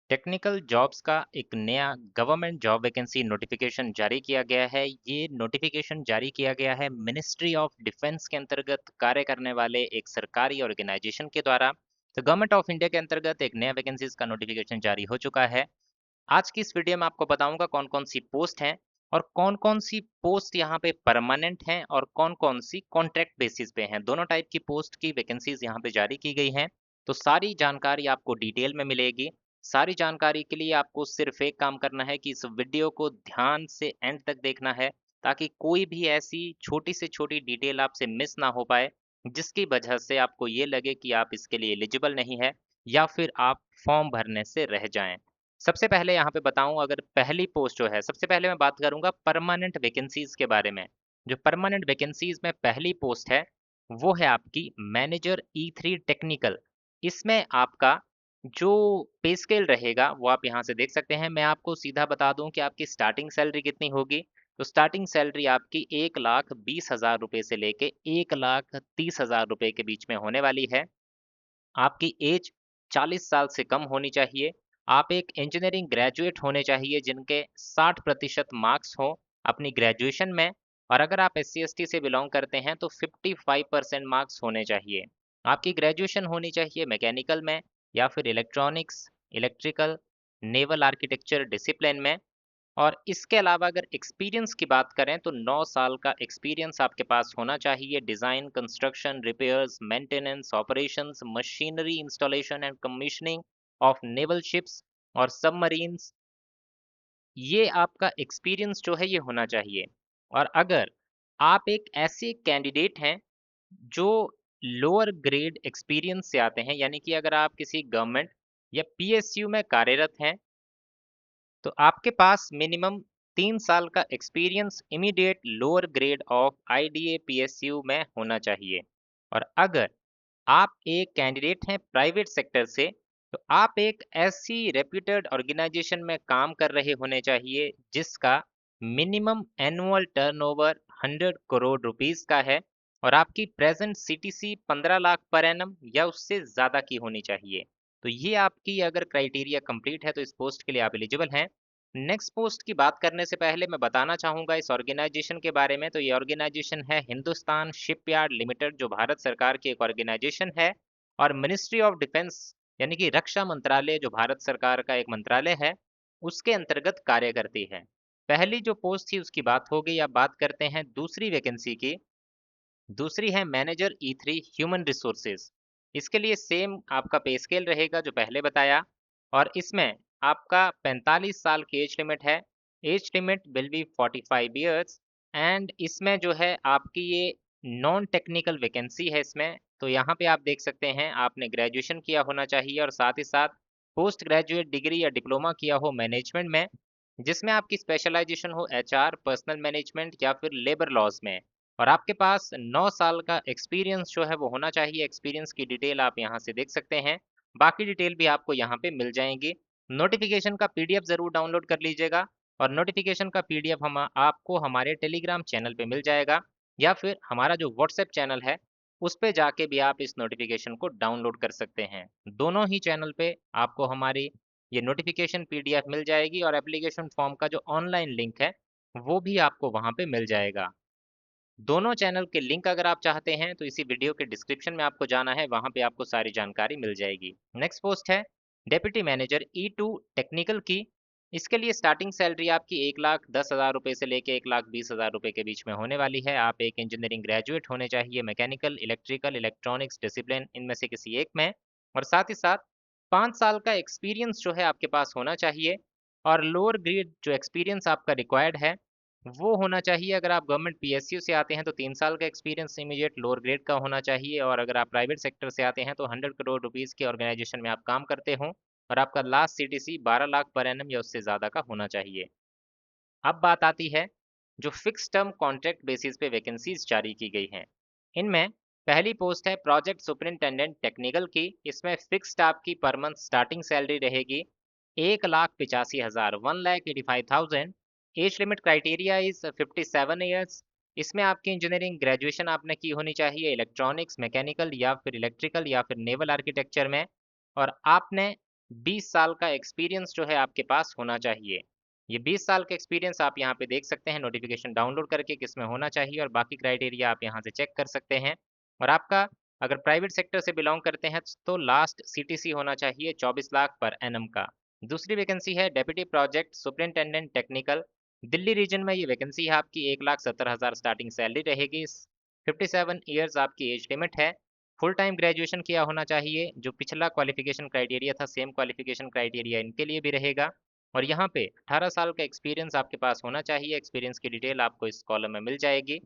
Technical jobs का एक नया गवर्नमेंट जॉब वैकेंसी नोटिफिकेशन जारी किया गया है। ये नोटिफिकेशन जारी किया गया है मिनिस्ट्री ऑफ डिफेंस के अंतर्गत कार्य करने वाले एक सरकारी ऑर्गेनाइजेशन के द्वारा। तो गवर्नमेंट ऑफ इंडिया के अंतर्गत एक नया वैकेंसीज का नोटिफिकेशन जारी हो चुका है। आज की इस वीडियो में आपको बताऊंगा कौन कौन सी पोस्ट हैं और कौन कौन सी पोस्ट यहाँ पे परमानेंट हैं और कौन कौन सी कॉन्ट्रैक्ट बेसिस पे हैं। दोनों टाइप की पोस्ट की वैकेंसीज यहाँ पे जारी की गई हैं। तो सारी जानकारी आपको डिटेल में मिलेगी। सारी जानकारी के लिए आपको सिर्फ एक काम करना है कि इस वीडियो को ध्यान से एंड तक देखना है, ताकि कोई भी ऐसी छोटी से छोटी डिटेल आपसे मिस ना हो पाए जिसकी वजह से आपको ये लगे कि आप इसके लिए एलिजिबल नहीं है या फिर आप फॉर्म भरने से रह जाएं। सबसे पहले यहाँ पे बताऊँ, अगर पहली पोस्ट जो है, सबसे पहले मैं बात करूँगा परमानेंट वैकेंसीज़ के बारे में। जो परमानेंट वैकेंसीज़ में पहली पोस्ट है, वो है आपकी मैनेजर E3 टेक्निकल। इसमें आपका जो पे स्केल रहेगा, वो आप यहाँ से देख सकते हैं। मैं आपको सीधा बता दूँ कि आपकी स्टार्टिंग सैलरी कितनी होगी। तो स्टार्टिंग सैलरी आपकी 1,20,000 रुपए से लेके 1,30,000 रुपए के बीच में होने वाली है। आपकी एज 40 साल से कम होनी चाहिए। आप एक इंजीनियरिंग ग्रेजुएट होने चाहिए जिनके 60% मार्क्स हो अपनी ग्रेजुएशन में। और अगर आप SC/ST से बिलोंग करते हैं तो 55% मार्क्स होने चाहिए। आपकी ग्रेजुएशन होनी चाहिए मैकेनिकल में या फिर electronics, electrical, naval architecture discipline में। और इसके अलावा अगर एक्सपीरियंस की बात करें तो 9 साल का एक्सपीरियंस आपके पास होना चाहिए design, construction, repairs, maintenance, operations, machinery installation and commissioning of naval ships और सबमरीन्स। ये आपका एक्सपीरियंस जो है ये होना चाहिए। और अगर आप एक ऐसे कैंडिडेट हैं जो लोअर ग्रेड एक्सपीरियंस से आते हैं, यानी कि अगर आप किसी गवर्नमेंट या PSU में कार्यरत हैं, तो आपके पास मिनिमम 3 साल का experience immediate lower grade of IDA PSU में होना चाहिए। और अगर आप एक कैंडिडेट हैं प्राइवेट सेक्टर से, तो आप एक ऐसी रेप्यूटेड ऑर्गेनाइजेशन में काम कर रहे होने चाहिए जिसका minimum annual turnover 100 crore rupees का है और आपकी present CTC 15 lakh per annum या उससे ज़्यादा की होनी चाहिए। तो ये आपकी अगर क्राइटेरिया कंप्लीट है तो इस पोस्ट के लिए आप एलिजिबल हैं। नेक्स्ट पोस्ट की बात करने से पहले मैं बताना चाहूँगा इस ऑर्गेनाइजेशन के बारे में। तो ये ऑर्गेनाइजेशन है हिंदुस्तान शिपयार्ड लिमिटेड, जो भारत सरकार की एक ऑर्गेनाइजेशन है। और मिनिस्ट्री ऑफ डिफेंस यानी कि रक्षा मंत्रालय, जो भारत सरकार का एक मंत्रालय है, उसके अंतर्गत कार्य करती है। पहली जो पोस्ट थी उसकी बात हो गई। अब बात करते हैं दूसरी वैकेंसी की। दूसरी है मैनेजर E3 ह्यूमन रिसोर्सेज। इसके लिए सेम आपका पे स्केल रहेगा जो पहले बताया। और इसमें आपका 45 साल की एज लिमिट है। Age limit will be 45 years. And इसमें जो है आपकी ये नॉन टेक्निकल वैकेंसी है इसमें। तो यहाँ पे आप देख सकते हैं आपने ग्रेजुएशन किया होना चाहिए और साथ ही साथ पोस्ट ग्रेजुएट डिग्री या डिप्लोमा किया हो मैनेजमेंट में, जिसमें आपकी स्पेशलाइजेशन हो HR, पर्सनल मैनेजमेंट या फिर लेबर लॉज में। और आपके पास 9 साल का एक्सपीरियंस जो है वो होना चाहिए। एक्सपीरियंस की डिटेल आप यहाँ से देख सकते हैं। बाकी डिटेल भी आपको यहाँ पे मिल जाएंगी। नोटिफिकेशन का PDF ज़रूर डाउनलोड कर लीजिएगा। और नोटिफिकेशन का PDF हम आपको हमारे टेलीग्राम चैनल पे मिल जाएगा, या फिर हमारा जो व्हाट्सएप चैनल है उस पे जाके भी आप इस नोटिफिकेशन को डाउनलोड कर सकते हैं। दोनों ही चैनल पे आपको हमारी ये नोटिफिकेशन PDF मिल जाएगी और एप्लीकेशन फॉर्म का जो ऑनलाइन लिंक है वो भी आपको वहाँ पे मिल जाएगा। दोनों चैनल के लिंक अगर आप चाहते हैं तो इसी वीडियो के डिस्क्रिप्शन में आपको जाना है, वहां पे आपको सारी जानकारी मिल जाएगी। नेक्स्ट पोस्ट है डेप्यूटी मैनेजर E2 टेक्निकल की। इसके लिए स्टार्टिंग सैलरी आपकी 1,10,000 रुपए से लेके 1,20,000 रुपए के बीच में होने वाली है। आप एक इंजीनियरिंग ग्रेजुएट होने चाहिए मैकेनिकल, इलेक्ट्रिकल, इलेक्ट्रॉनिक्स डिसिप्लिन इनमें से किसी एक में। और साथ ही साथ 5 साल का एक्सपीरियंस जो है आपके पास होना चाहिए। और लोअर ग्रेड जो एक्सपीरियंस आपका रिक्वायर्ड है वो होना चाहिए। अगर आप गवर्नमेंट PSU से आते हैं तो 3 साल का एक्सपीरियंस इमीडिएट लोअर ग्रेड का होना चाहिए। और अगर आप प्राइवेट सेक्टर से आते हैं तो 100 करोड़ रुपीस की ऑर्गेनाइजेशन में आप काम करते हो और आपका last CTC 12 lakh per annum या उससे ज़्यादा का होना चाहिए। अब बात आती है जो फिक्स टर्म कॉन्ट्रैक्ट बेसिस पे वैकेंसीज जारी की गई हैं। इनमें पहली पोस्ट है प्रोजेक्ट सुपरिंटेंडेंट टेक्निकल की। इसमें फिक्स्ड आपकी पर मंथ स्टार्टिंग सैलरी रहेगी 1,85,000, 1,85,000। Age limit criteria is 57 years. इसमें आपकी इंजीनियरिंग ग्रेजुएशन आपने की होनी चाहिए इलेक्ट्रॉनिक्स, मैकेनिकल या फिर इलेक्ट्रिकल या फिर नेवल आर्किटेक्चर में। और आपने 20 साल का एक्सपीरियंस जो है आपके पास होना चाहिए। ये 20 साल का एक्सपीरियंस आप यहाँ पे देख सकते हैं नोटिफिकेशन डाउनलोड करके किसमें होना चाहिए, और बाकी क्राइटेरिया आप यहाँ से चेक कर सकते हैं। और आपका अगर प्राइवेट सेक्टर से बिलोंग करते हैं तो लास्ट सीटीसी होना चाहिए 24 लाख पर एनम का। दूसरी वैकेंसी है deputy project superintendent technical. Delhi region में ये वैकेंसी है आपकी, 1,70,000 स्टार्टिंग सैलरी रहेगी। 57 ईयर्स आपकी एज लिमिट है। फुल टाइम ग्रेजुएशन किया होना चाहिए। जो पिछला क्वालिफिकेशन क्राइटेरिया था सेम क्वालिफिकेशन क्राइटेरिया इनके लिए भी रहेगा। और यहाँ पे 18 साल का एक्सपीरियंस आपके पास होना चाहिए। एक्सपीरियंस की डिटेल आपको इस कॉलम में मिल जाएगी।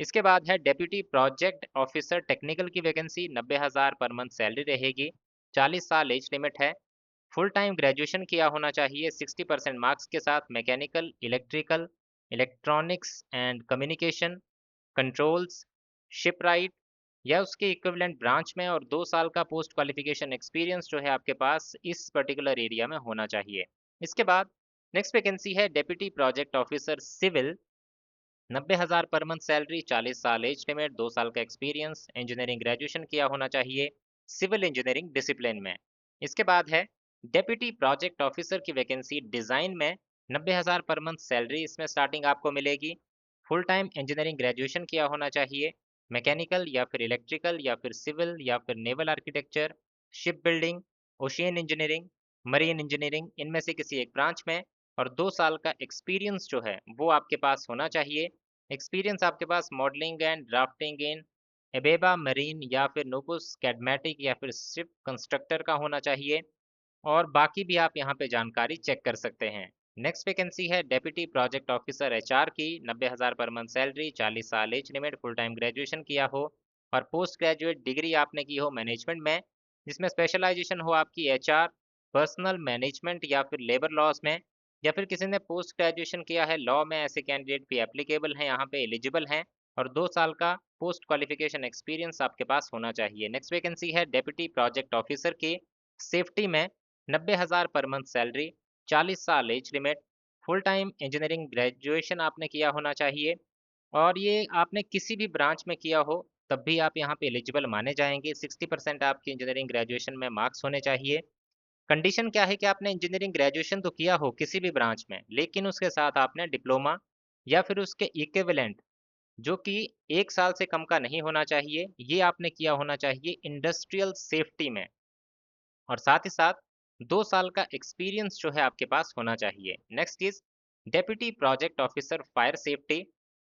इसके बाद है डेप्यूटी प्रोजेक्ट ऑफिसर टेक्निकल की वैकेंसी, 90,000 पर मंथ सैलरी रहेगी। 40 साल एज लिमिट है। फुल टाइम ग्रेजुएशन किया होना चाहिए 60% मार्क्स के साथ mechanical, electrical, electronics and communication, controls, shipwright या उसके इक्विवेलेंट ब्रांच में, और 2 साल का पोस्ट क्वालिफिकेशन एक्सपीरियंस जो है आपके पास इस पर्टिकुलर एरिया में होना चाहिए। इसके बाद नेक्स्ट वैकेंसी है deputy project officer civil, 90,000 per month salary, 40 साल एज लिमिट, 2 साल का एक्सपीरियंस, इंजीनियरिंग ग्रेजुएशन किया होना चाहिए सिविल इंजीनियरिंग डिसिप्लिन में। इसके बाद है डेप्यूटी प्रोजेक्ट ऑफिसर की वैकेंसी डिज़ाइन में, 90,000 पर मंथ सैलरी इसमें स्टार्टिंग आपको मिलेगी। फुल टाइम इंजीनियरिंग ग्रेजुएशन किया होना चाहिए, मैकेनिकल या फिर इलेक्ट्रिकल या फिर सिविल या फिर naval architecture, ship building, ocean engineering, marine engineering, इनमें से किसी एक ब्रांच में। और 2 साल का एक्सपीरियंस जो है वो आपके पास होना चाहिए। एक्सपीरियंस आपके पास मॉडलिंग एंड ड्राफ्टिंग इन एबेबा मरीन या फिर नोबुस कैडमेटिक या फिर शिप कंस्ट्रक्टर का होना चाहिए। और बाकी भी आप यहाँ पे जानकारी चेक कर सकते हैं। नेक्स्ट वैकेंसी है डेप्यूटी प्रोजेक्ट ऑफिसर एचआर की, 90,000 पर मंथ सैलरी, 40 साल age limit, full time graduation किया हो और पोस्ट ग्रेजुएट डिग्री आपने की हो मैनेजमेंट में, जिसमें स्पेशलाइजेशन हो आपकी एचआर, पर्सनल मैनेजमेंट या फिर लेबर लॉज में, या फिर किसी ने पोस्ट ग्रेजुएशन किया है लॉ में, ऐसे कैंडिडेट भी एप्लीकेबल हैं, यहाँ पे एलिजिबल हैं। और 2 साल का पोस्ट क्वालिफिकेशन एक्सपीरियंस आपके पास होना चाहिए। नेक्स्ट वैकेंसी है डेप्यूटी प्रोजेक्ट ऑफिसर की सेफ्टी में, 90,000 पर मंथ सैलरी, 40 साल age limit, full time engineering graduation आपने किया होना चाहिए। और ये आपने किसी भी ब्रांच में किया हो तब भी आप यहाँ पे एलिजिबल माने जाएंगे। 60% आपकी इंजीनियरिंग ग्रेजुएशन में मार्क्स होने चाहिए। कंडीशन क्या है कि आपने इंजीनियरिंग ग्रेजुएशन तो किया हो किसी भी ब्रांच में, लेकिन उसके साथ आपने डिप्लोमा या फिर उसके इक्विवेलेंट जो कि 1 साल से कम का नहीं होना चाहिए, ये आपने किया होना चाहिए इंडस्ट्रियल सेफ्टी में। और साथ ही साथ 2 साल का एक्सपीरियंस जो है आपके पास होना चाहिए। Next is deputy project officer fire safety,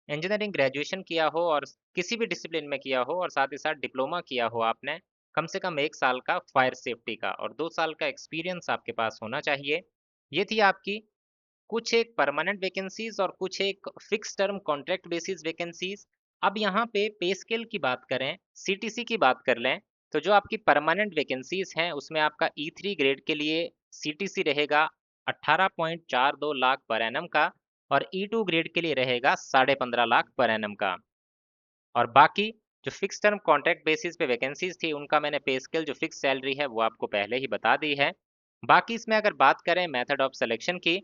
engineering graduation किया हो और किसी भी डिसिप्लिन में किया हो, और साथ ही साथ डिप्लोमा किया हो आपने कम से कम 1 साल का फायर सेफ्टी का, और 2 साल का एक्सपीरियंस आपके पास होना चाहिए। ये थी आपकी कुछ एक परमानेंट वैकेंसीज और कुछ एक fix term contract basis vacancies. अब यहाँ पे पे स्केल की बात करें, सीटीसी की बात कर लें, तो जो आपकी परमानेंट वैकेंसीज हैं उसमें आपका ई3 ग्रेड के लिए सीटीसी रहेगा 18.42 लाख पर एनम का, और ई2 ग्रेड के लिए रहेगा 15.5 लाख पर एनम का। और बाकी जो फिक्स टर्म कॉन्ट्रैक्ट बेसिस पे वैकेंसीज थी उनका मैंने पे स्केल जो फिक्स सैलरी है वो आपको पहले ही बता दी है। बाकी इसमें अगर बात करें मेथड ऑफ सिलेक्शन की,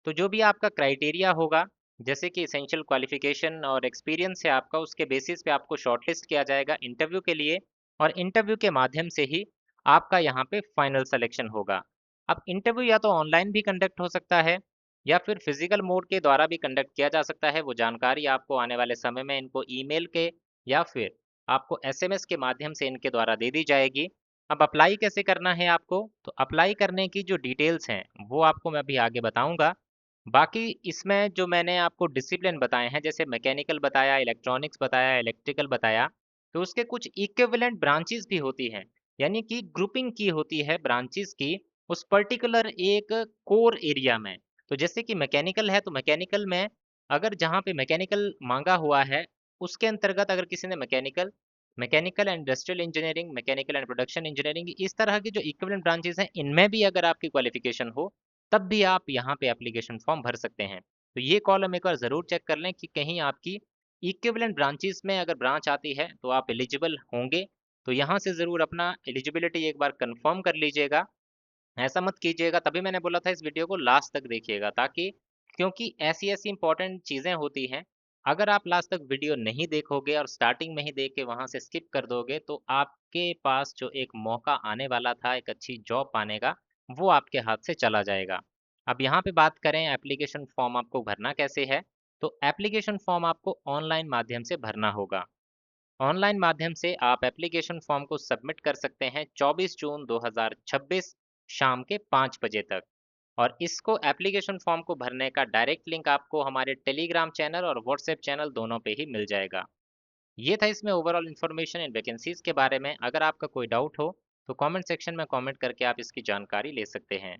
तो जो भी आपका क्राइटेरिया होगा, जैसे कि इसेंशियल क्वालिफिकेशन और एक्सपीरियंस है आपका, उसके बेसिस पे आपको शॉर्टलिस्ट किया जाएगा इंटरव्यू के लिए, और इंटरव्यू के माध्यम से ही आपका यहाँ पे फाइनल सिलेक्शन होगा। अब इंटरव्यू या तो ऑनलाइन भी कंडक्ट हो सकता है या फिर फिजिकल मोड के द्वारा भी कंडक्ट किया जा सकता है। वो जानकारी आपको आने वाले समय में इनको ईमेल के या फिर आपको एसएमएस के माध्यम से इनके द्वारा दे दी जाएगी। अब अप्लाई कैसे करना है आपको, तो अप्लाई करने की जो डिटेल्स हैं वो आपको मैं अभी आगे बताऊंगा। बाकी इसमें जो मैंने आपको डिसिप्लिन बताए हैं, जैसे मैकेनिकल बताया, इलेक्ट्रॉनिक्स बताया, इलेक्ट्रिकल बताया, तो उसके कुछ इक्विवेलेंट ब्रांचेस भी होती हैं, यानी कि ग्रुपिंग की होती है ब्रांचेस की उस पर्टिकुलर एक कोर एरिया में। तो जैसे कि मैकेनिकल है तो मैकेनिकल में अगर जहाँ पे मैकेनिकल मांगा हुआ है उसके अंतर्गत अगर किसी ने mechanical, mechanical and industrial engineering, mechanical and production engineering, इस तरह की जो इक्विवेलेंट ब्रांचेस हैं इनमें भी अगर आपकी क्वालिफिकेशन हो तब भी आप यहाँ पे एप्लीकेशन फॉर्म भर सकते हैं। तो ये कॉलम एक बार ज़रूर चेक कर लें कि कहीं आपकी इक्विवेलेंट ब्रांचेस में अगर ब्रांच आती है तो आप एलिजिबल होंगे। तो यहाँ से ज़रूर अपना एलिजिबिलिटी एक बार कंफर्म कर लीजिएगा। ऐसा मत कीजिएगा, तभी मैंने बोला था इस वीडियो को लास्ट तक देखिएगा, ताकि क्योंकि ऐसी ऐसी इंपॉर्टेंट चीज़ें होती हैं, अगर आप लास्ट तक वीडियो नहीं देखोगे और स्टार्टिंग में ही देख के वहाँ से स्किप कर दोगे तो आपके पास जो एक मौका आने वाला था एक अच्छी जॉब पाने का, वो आपके हाथ से चला जाएगा। अब यहाँ पे बात करें एप्लीकेशन फॉर्म आपको भरना कैसे है, तो एप्लीकेशन फॉर्म आपको ऑनलाइन माध्यम से भरना होगा। ऑनलाइन माध्यम से आप एप्लीकेशन फॉर्म को सबमिट कर सकते हैं 24 जून 2026 शाम के 5 बजे तक। और इसको एप्लीकेशन फॉर्म को भरने का डायरेक्ट लिंक आपको हमारे टेलीग्राम चैनल और व्हाट्सएप चैनल दोनों पे ही मिल जाएगा। ये था इसमें ओवरऑल इन्फॉर्मेशन इन वैकेंसीज के बारे में। अगर आपका कोई डाउट हो तो कमेंट सेक्शन में कमेंट करके आप इसकी जानकारी ले सकते हैं।